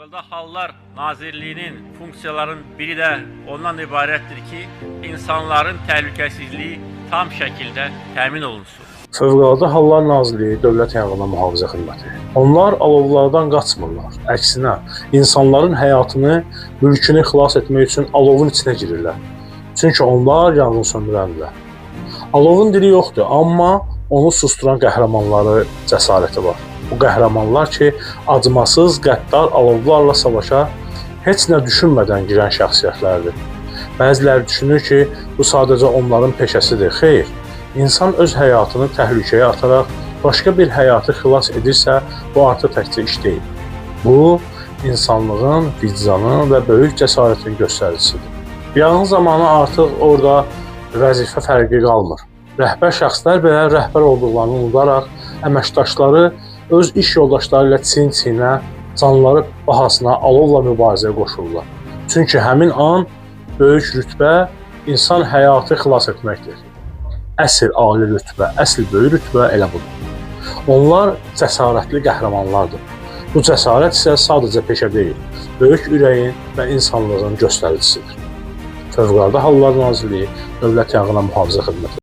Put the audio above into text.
Fövqəladə Hallar Nazirliyinin funksiyalarının biri də ondan ibarətdir ki, insanların təhlükəsizliyi tam şəkildə təmin olunsun. Fövqəladə Hallar Nazirliyi Dövlət Yanğın Mühafizə Xidməti. Onlar alovlardan qaçmırlar. Əksinə, insanların həyatını, mülkünü xilas etmək üçün alovun içinə girirlər. Çünki onlar yanğın söndürəndirlər. Alovun dili yoxdur, amma onu susturan qəhrəmanları cəsarəti var. Bu qəhrəmanlar ki, acımasız, qəddar alovlarla savaşa heç nə düşünmədən girən şəxsiyyətlərdir. Bəziləri düşünür ki, bu sadəcə onların peşəsidir. Xeyr, insan öz həyatını təhlükəyə ataraq başqa bir həyatı xilas edirsə, bu artıq təkcə iş deyil. Bu, insanlığın, vicdanın və böyük cəsarətin göstəricisidir. Yanğın zamanı artıq orada vəzifə fərqi qalmır. Rəhbər şəxslər belə rəhbər olduqlarını unudaraq, əməkdaşları öz iş yoldaşları ilə çiyin-çiyinə, canları bahasına alovla mübarizəyə qoşurlar. Çünki həmin an böyük rütbə insan həyatı xilas etməkdir. Əsl ali rütbə, əsl böyük rütbə elə budur. Onlar cəsarətli qəhrəmanlardır. Bu cəsarət isə sadəcə peşə deyil, böyük ürəyin və insanlığın göstəricisidir. Fövqəladə Hallar Nazirliyi Dövlət Yanğın Mühafizə Xidməti.